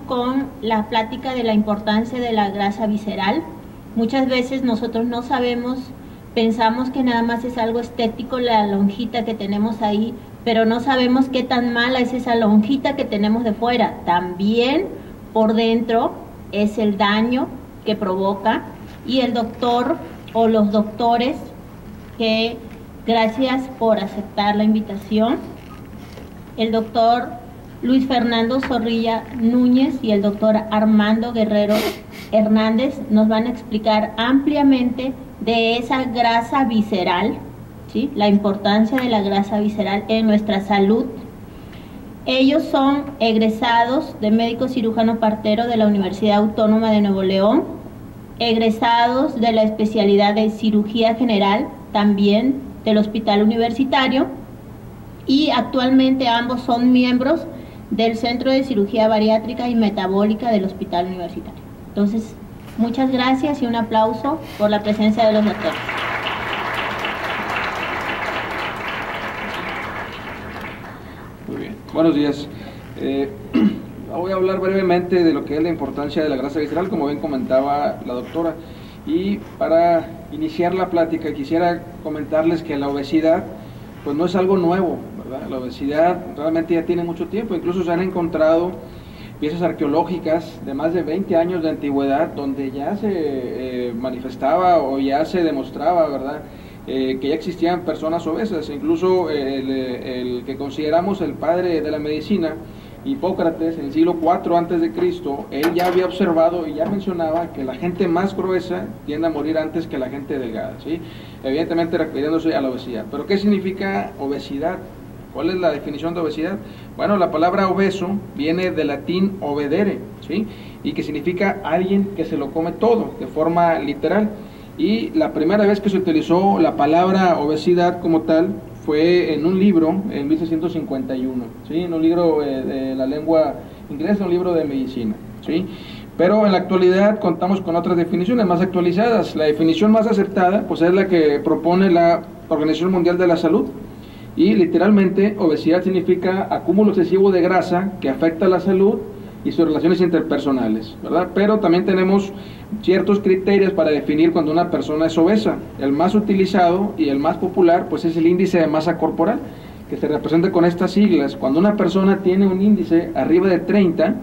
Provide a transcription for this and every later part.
con la plática de la importancia de la grasa visceral. Muchas veces nosotros no sabemos, pensamos que nada más es algo estético la lonjita que tenemos ahí, pero no sabemos qué tan mala es esa lonjita que tenemos de fuera. También por dentro es el daño que provoca, y el doctor o los doctores, que gracias por aceptar la invitación, el doctor Luis Fernando Zorrilla Núñez y el doctor Armando Guerrero Hernández nos van a explicar ampliamente de esa grasa visceral, ¿sí? La importancia de la grasa visceral en nuestra salud. Ellos son egresados de médico cirujano partero de la Universidad Autónoma de Nuevo León, egresados de la especialidad de cirugía general también del Hospital Universitario, y actualmente ambos son miembros del Centro de Cirugía Bariátrica y Metabólica del Hospital Universitario. Entonces, muchas gracias y un aplauso por la presencia de los doctores. Muy bien, buenos días. Voy a hablar brevemente de lo que es la importancia de la grasa visceral, como bien comentaba la doctora. Y para iniciar la plática quisiera comentarles que la obesidad pues no es algo nuevo, ¿verdad? La obesidad realmente ya tiene mucho tiempo, incluso se han encontrado piezas arqueológicas de más de 20 años de antigüedad donde ya se manifestaba o ya se demostraba, ¿verdad?, que ya existían personas obesas. Incluso el que consideramos el padre de la medicina, Hipócrates, en el siglo IV a.C., él ya había observado y ya mencionaba que la gente más gruesa tiende a morir antes que la gente delgada, ¿sí? Evidentemente refiriéndose a la obesidad. ¿Pero qué significa obesidad? ¿Cuál es la definición de obesidad? Bueno, la palabra obeso viene del latín obedere, ¿sí?, y que significa alguien que se lo come todo, de forma literal. Y la primera vez que se utilizó la palabra obesidad como tal fue en un libro en 1651, ¿sí?, en un libro de la lengua inglesa, un libro de medicina, ¿sí? Pero en la actualidad contamos con otras definiciones más actualizadas. La definición más aceptada pues es la que propone la Organización Mundial de la Salud, y literalmente obesidad significa acúmulo excesivo de grasa que afecta a la salud y sus relaciones interpersonales, ¿verdad? Pero también tenemos ciertos criterios para definir cuando una persona es obesa. El más utilizado y el más popular pues es el índice de masa corporal, que se representa con estas siglas. Cuando una persona tiene un índice arriba de 30,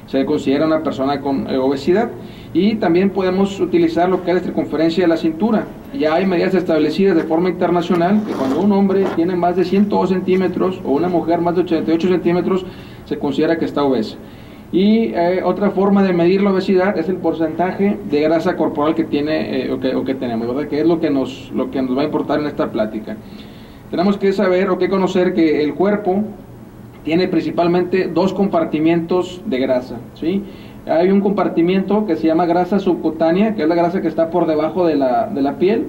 se considera una persona con obesidad. Y también podemos utilizar lo que es la circunferencia de la cintura. Ya hay medidas establecidas de forma internacional que cuando un hombre tiene más de 102 centímetros o una mujer más de 88 centímetros, se considera que está obesa. Y otra forma de medir la obesidad es el porcentaje de grasa corporal que tiene o que tenemos, ¿verdad?, que es lo que nos va a importar en esta plática. Tenemos que saber o que conocer que el cuerpo tiene principalmente dos compartimientos de grasa, ¿sí? Hay un compartimiento que se llama grasa subcutánea, que es la grasa que está por debajo de la piel,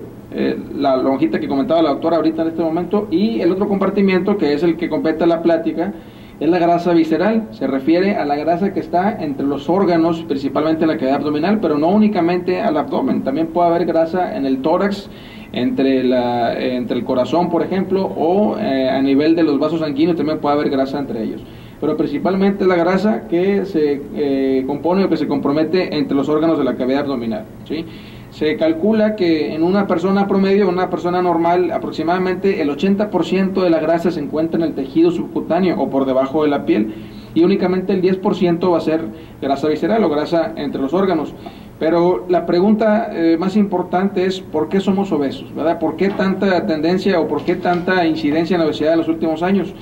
la lonjita que comentaba la doctora ahorita en este momento, y el otro compartimiento, que es el que completa la plática, es la grasa visceral. Se refiere a la grasa que está entre los órganos, principalmente en la cavidad abdominal, pero no únicamente al abdomen. También puede haber grasa en el tórax, entre el corazón, por ejemplo, o a nivel de los vasos sanguíneos también puede haber grasa entre ellos. Pero principalmente la grasa que se compone o que se compromete entre los órganos de la cavidad abdominal, ¿sí? Se calcula que en una persona promedio, una persona normal, aproximadamente el 80% de la grasa se encuentra en el tejido subcutáneo o por debajo de la piel, y únicamente el 10% va a ser grasa visceral o grasa entre los órganos. Pero la pregunta más importante es ¿por qué somos obesos?, ¿verdad? ¿Por qué tanta tendencia o por qué tanta incidencia en la obesidad en los últimos años?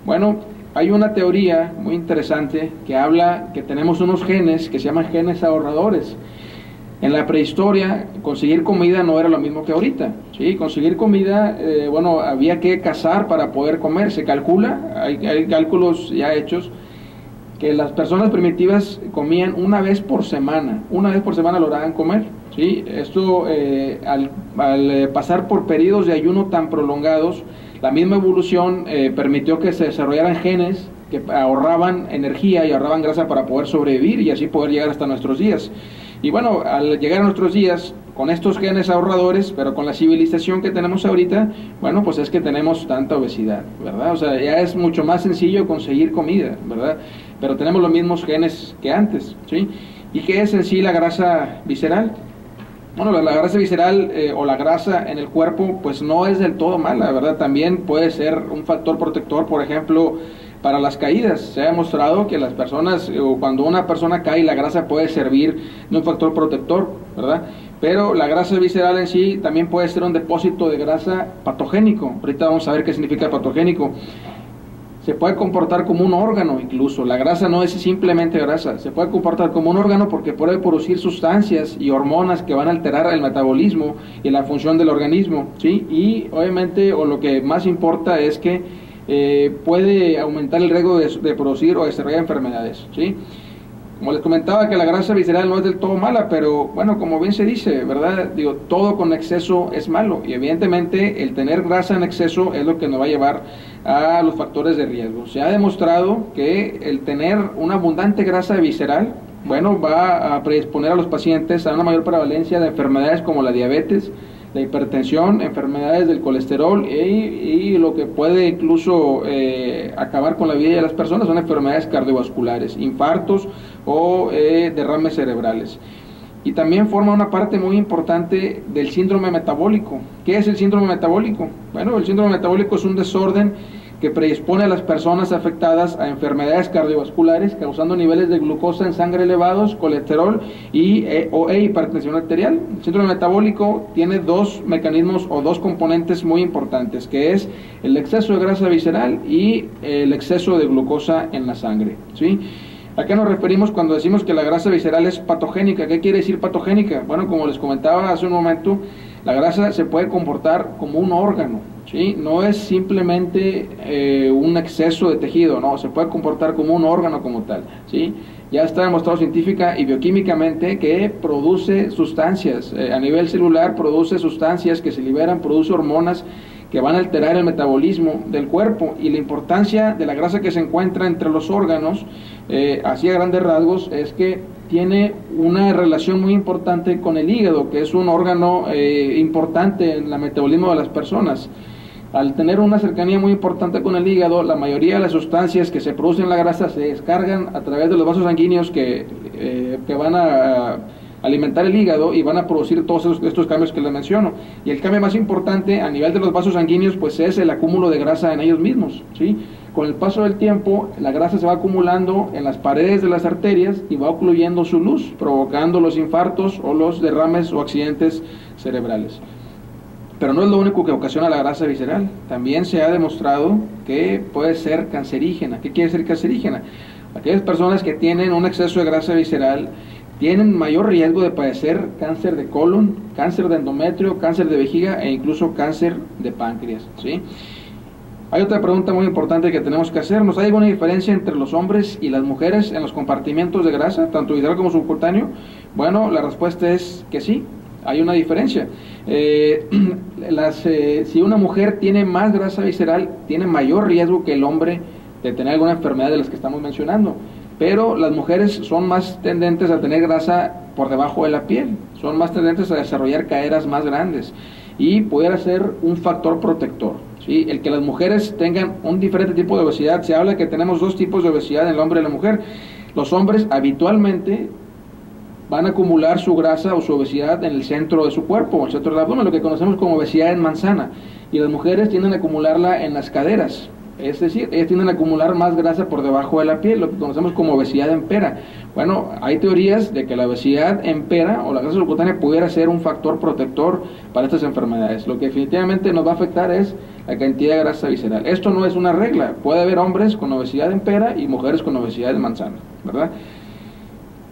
Bueno, hay una teoría muy interesante que habla que tenemos unos genes que se llaman genes ahorradores. En la prehistoria, conseguir comida no era lo mismo que ahorita, ¿sí? Conseguir comida, bueno, había que cazar para poder comer. Se calcula, hay cálculos ya hechos, que las personas primitivas comían una vez por semana lograban comer, ¿sí? Esto, al pasar por periodos de ayuno tan prolongados, la misma evolución permitió que se desarrollaran genes que ahorraban energía y ahorraban grasa para poder sobrevivir y así poder llegar hasta nuestros días. Y bueno, al llegar a nuestros días, con estos genes ahorradores, pero con la civilización que tenemos ahorita, bueno, pues es que tenemos tanta obesidad, ¿verdad? O sea, ya es mucho más sencillo conseguir comida, ¿verdad? pero tenemos los mismos genes que antes, ¿sí? ¿Y qué es en sí la grasa visceral? Bueno, la grasa visceral o la grasa en el cuerpo pues no es del todo mala, ¿verdad? También puede ser un factor protector, por ejemplo, para las caídas. Se ha demostrado que las personas, o cuando una persona cae, la grasa puede servir de un factor protector, ¿verdad? Pero la grasa visceral en sí también puede ser un depósito de grasa patogénico. Ahorita vamos a ver qué significa patogénico. Se puede comportar como un órgano incluso. La grasa no es simplemente grasa, se puede comportar como un órgano porque puede producir sustancias y hormonas que van a alterar el metabolismo y la función del organismo, ¿sí? Y obviamente, o lo que más importa es que puede aumentar el riesgo de producir o desarrollar enfermedades, ¿sí? Como les comentaba, que la grasa visceral no es del todo mala, pero bueno, como bien se dice, ¿verdad? Digo, todo con exceso es malo, y evidentemente el tener grasa en exceso es lo que nos va a llevar a los factores de riesgo. Se ha demostrado que el tener una abundante grasa visceral, bueno, va a predisponer a los pacientes a una mayor prevalencia de enfermedades como la diabetes, la hipertensión, enfermedades del colesterol y lo que puede incluso acabar con la vida de las personas son enfermedades cardiovasculares, infartos o derrames cerebrales. Y también forma una parte muy importante del síndrome metabólico. ¿Qué es el síndrome metabólico? Bueno, el síndrome metabólico es un desorden que predispone a las personas afectadas a enfermedades cardiovasculares, causando niveles de glucosa en sangre elevados, colesterol o hipertensión arterial. El síndrome metabólico tiene dos mecanismos o dos componentes muy importantes, que es el exceso de grasa visceral y el exceso de glucosa en la sangre, ¿sí? ¿A qué nos referimos cuando decimos que la grasa visceral es patogénica? ¿Qué quiere decir patogénica? Bueno, como les comentaba hace un momento, la grasa se puede comportar como un órgano, ¿sí? No es simplemente un exceso de tejido, no, se puede comportar como un órgano como tal, ¿sí? Ya está demostrado científica y bioquímicamente que produce sustancias, a nivel celular produce sustancias que se liberan, produce hormonas que van a alterar el metabolismo del cuerpo, y la importancia de la grasa que se encuentra entre los órganos, así a grandes rasgos, es que tiene una relación muy importante con el hígado, que es un órgano importante en el metabolismo de las personas. Al tener una cercanía muy importante con el hígado, la mayoría de las sustancias que se producen en la grasa se descargan a través de los vasos sanguíneos que van a alimentar el hígado y van a producir todos estos cambios que les menciono. Y el cambio más importante a nivel de los vasos sanguíneos pues es el acúmulo de grasa en ellos mismos, ¿sí? Con el paso del tiempo la grasa se va acumulando en las paredes de las arterias y va ocluyendo su luz, provocando los infartos o los derrames o accidentes cerebrales. Pero no es lo único que ocasiona la grasa visceral. También se ha demostrado que puede ser cancerígena. ¿Qué quiere decir cancerígena? Aquellas personas que tienen un exceso de grasa visceral tienen mayor riesgo de padecer cáncer de colon, cáncer de endometrio, cáncer de vejiga e incluso cáncer de páncreas, ¿sí? Hay otra pregunta muy importante que tenemos que hacernos. ¿Hay alguna diferencia entre los hombres y las mujeres en los compartimientos de grasa, tanto visceral como subcutáneo? Bueno, la respuesta es que sí, hay una diferencia. Si una mujer tiene más grasa visceral, tiene mayor riesgo que el hombre de tener alguna enfermedad de las que estamos mencionando. Pero las mujeres son más tendentes a tener grasa por debajo de la piel, son más tendentes a desarrollar caderas más grandes y pudiera ser un factor protector, ¿sí? El que las mujeres tengan un diferente tipo de obesidad, se habla que tenemos dos tipos de obesidad en el hombre y la mujer. Los hombres habitualmente van a acumular su grasa o su obesidad en el centro de su cuerpo, en el centro del abdomen, lo que conocemos como obesidad en manzana, y las mujeres tienden a acumularla en las caderas. Es decir, ellas tienden a acumular más grasa por debajo de la piel, lo que conocemos como obesidad en pera. Bueno, hay teorías de que la obesidad en pera o la grasa subcutánea pudiera ser un factor protector para estas enfermedades. Lo que definitivamente nos va a afectar es la cantidad de grasa visceral. Esto no es una regla, puede haber hombres con obesidad en pera y mujeres con obesidad en manzana, ¿verdad?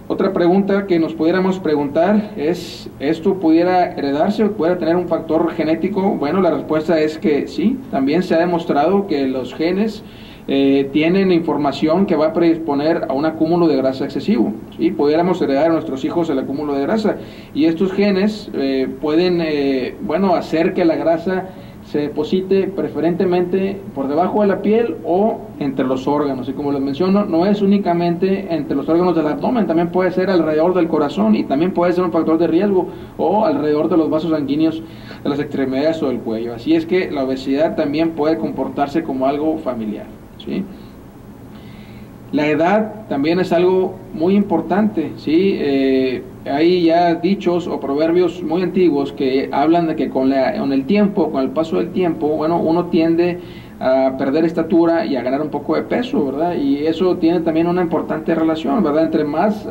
Otra pregunta que nos pudiéramos preguntar es, ¿esto pudiera heredarse o pudiera tener un factor genético? Bueno, la respuesta es que sí, también se ha demostrado que los genes tienen información que va a predisponer a un acúmulo de grasa excesivo, ¿sí? Pudiéramos heredar a nuestros hijos el acúmulo de grasa, y estos genes pueden hacer que la grasa se deposite preferentemente por debajo de la piel o entre los órganos, y como les menciono, no es únicamente entre los órganos del abdomen, también puede ser alrededor del corazón y también puede ser un factor de riesgo, o alrededor de los vasos sanguíneos de las extremidades o del cuello. Así es que la obesidad también puede comportarse como algo familiar, ¿sí? La edad también es algo muy importante, ¿sí? Hay ya dichos o proverbios muy antiguos que hablan de que con el tiempo, con el paso del tiempo, bueno, uno tiende a perder estatura y a ganar un poco de peso, ¿verdad? Y eso tiene también una importante relación, ¿verdad? Entre más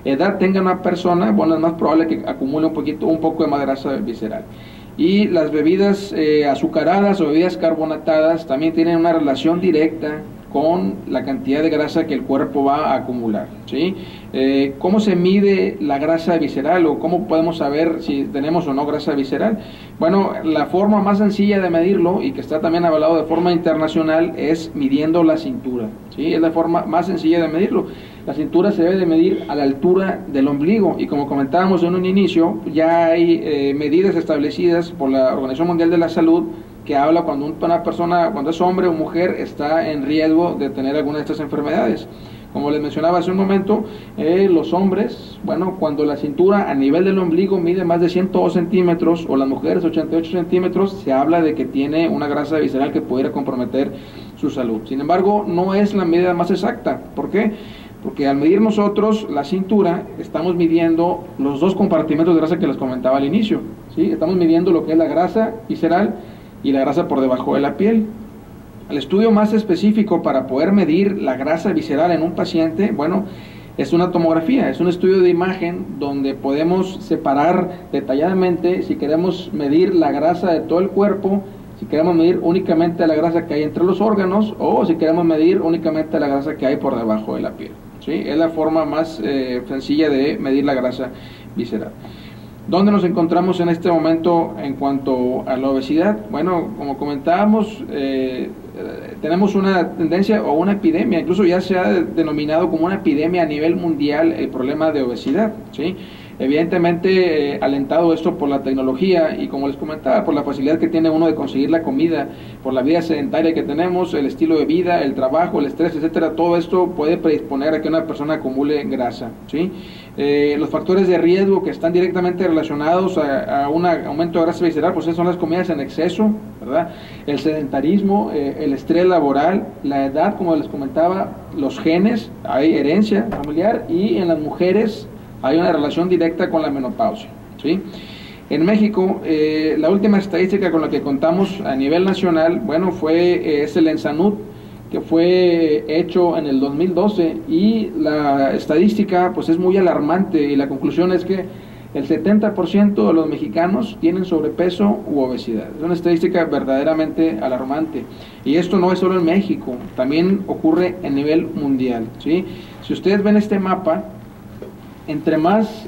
edad tenga una persona, bueno, es más probable que acumule un poco de más grasa visceral. Y las bebidas azucaradas o bebidas carbonatadas también tienen una relación directa con la cantidad de grasa que el cuerpo va a acumular, ¿sí? ¿Cómo se mide la grasa visceral o cómo podemos saber si tenemos o no grasa visceral? Bueno, la forma más sencilla de medirlo y que está también avalado de forma internacional es midiendo la cintura, ¿sí? Es la forma más sencilla de medirlo. La cintura se debe de medir a la altura del ombligo y como comentábamos en un inicio, ya hay medidas establecidas por la Organización Mundial de la Salud que habla cuando una persona, cuando es hombre o mujer, está en riesgo de tener alguna de estas enfermedades. Como les mencionaba hace un momento, los hombres, bueno, cuando la cintura a nivel del ombligo mide más de 102 centímetros, o las mujeres 88 centímetros, se habla de que tiene una grasa visceral que pudiera comprometer su salud. Sin embargo, no es la medida más exacta. ¿Por qué? Porque al medir nosotros la cintura, estamos midiendo los dos compartimentos de grasa que les comentaba al inicio, ¿sí? Estamos midiendo lo que es la grasa visceral y la grasa por debajo de la piel. El estudio más específico para poder medir la grasa visceral en un paciente, bueno, es una tomografía, es un estudio de imagen donde podemos separar detalladamente si queremos medir la grasa de todo el cuerpo, si queremos medir únicamente la grasa que hay entre los órganos o si queremos medir únicamente la grasa que hay por debajo de la piel, ¿sí? Es la forma más sencilla de medir la grasa visceral. ¿Dónde nos encontramos en este momento en cuanto a la obesidad? Bueno, como comentábamos, tenemos una tendencia o una epidemia, incluso ya se ha denominado como una epidemia a nivel mundial el problema de obesidad, ¿sí? Evidentemente alentado esto por la tecnología y como les comentaba, por la facilidad que tiene uno de conseguir la comida, por la vida sedentaria que tenemos, el estilo de vida, el trabajo, el estrés, etcétera, todo esto puede predisponer a que una persona acumule grasa, ¿sí? Los factores de riesgo que están directamente relacionados a un aumento de grasa visceral, pues son las comidas en exceso, ¿verdad? El sedentarismo, el estrés laboral, la edad, como les comentaba, los genes, hay herencia familiar y en las mujeres hay una relación directa con la menopausia, ¿sí? En México, la última estadística con la que contamos a nivel nacional, bueno, es el ENSANUD, que fue hecho en el 2012 y la estadística pues es muy alarmante y la conclusión es que el 70% de los mexicanos tienen sobrepeso u obesidad. Es una estadística verdaderamente alarmante y esto no es solo en México, también ocurre a nivel mundial, ¿sí? Si ustedes ven este mapa, entre más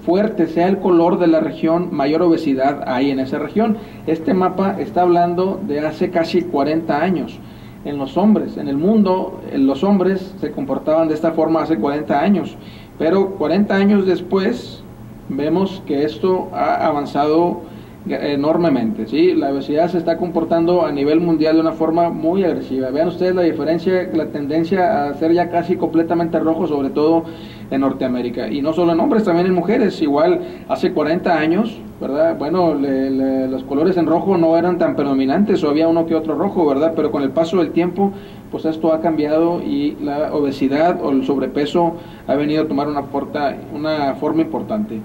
fuerte sea el color de la región, mayor obesidad hay en esa región. Este mapa está hablando de hace casi 40 años. En los hombres, en el mundo, los hombres se comportaban de esta forma hace 40 años, pero 40 años después vemos que esto ha avanzado enormemente, ¿sí? La obesidad se está comportando a nivel mundial de una forma muy agresiva. Vean ustedes la diferencia, la tendencia a ser ya casi completamente rojo, sobre todo en Norteamérica, y no solo en hombres, también en mujeres. Igual hace 40 años, ¿verdad? Bueno, los colores en rojo no eran tan predominantes, o había uno que otro rojo, ¿verdad? Pero con el paso del tiempo, pues esto ha cambiado y la obesidad o el sobrepeso ha venido a tomar una forma importante.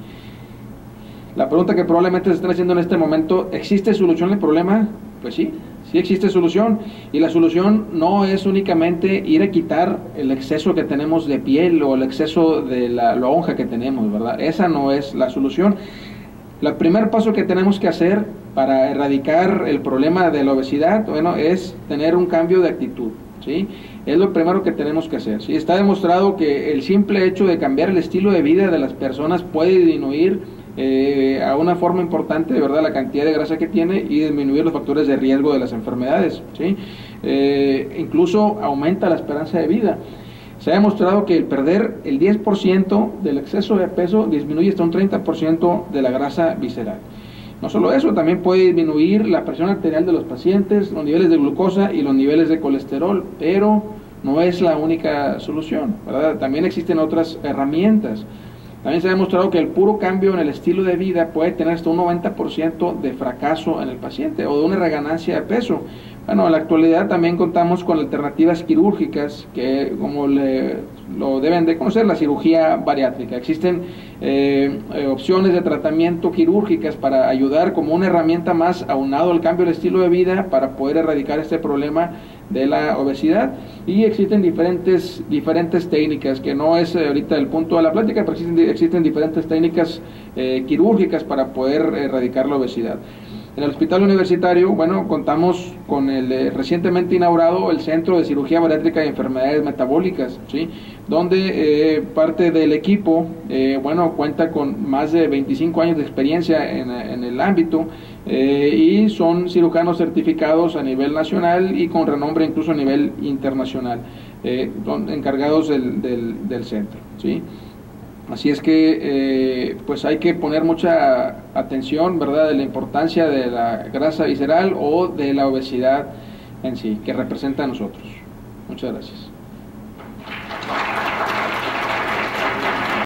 La pregunta que probablemente se están haciendo en este momento, ¿existe solución al problema? Pues sí, sí existe solución, y la solución no es únicamente ir a quitar el exceso que tenemos de piel o el exceso de la lonja que tenemos, ¿verdad? Esa no es la solución. El primer paso que tenemos que hacer para erradicar el problema de la obesidad, bueno, es tener un cambio de actitud, ¿sí? Es lo primero que tenemos que hacer, ¿sí? Está demostrado que el simple hecho de cambiar el estilo de vida de las personas puede disminuir a una forma importante, de verdad, la cantidad de grasa que tiene y disminuir los factores de riesgo de las enfermedades, ¿sí? Incluso aumenta la esperanza de vida. Se ha demostrado que el perder el 10% del exceso de peso disminuye hasta un 30% de la grasa visceral. No solo eso, también puede disminuir la presión arterial de los pacientes, los niveles de glucosa y los niveles de colesterol, pero no es la única solución, ¿verdad? También existen otras herramientas. También se ha demostrado que el puro cambio en el estilo de vida puede tener hasta un 90% de fracaso en el paciente o de una reganancia de peso. Bueno, en la actualidad también contamos con alternativas quirúrgicas que, como lo deben de conocer, la cirugía bariátrica. Existen opciones de tratamiento quirúrgicas para ayudar como una herramienta más aunado al cambio del estilo de vida para poder erradicar este problema de la obesidad, y existen diferentes técnicas, que no es ahorita el punto de la plática, pero existen diferentes técnicas quirúrgicas para poder erradicar la obesidad. En el hospital universitario, bueno, contamos con el recientemente inaugurado el Centro de Cirugía Bariátrica y Enfermedades Metabólicas, ¿sí? Donde parte del equipo, bueno, cuenta con más de 25 años de experiencia en el ámbito, y son cirujanos certificados a nivel nacional y con renombre incluso a nivel internacional, son encargados del centro, ¿sí? Así es que pues hay que poner mucha atención, ¿verdad?, de la importancia de la grasa visceral o de la obesidad en sí, que representa a nosotros. Muchas gracias.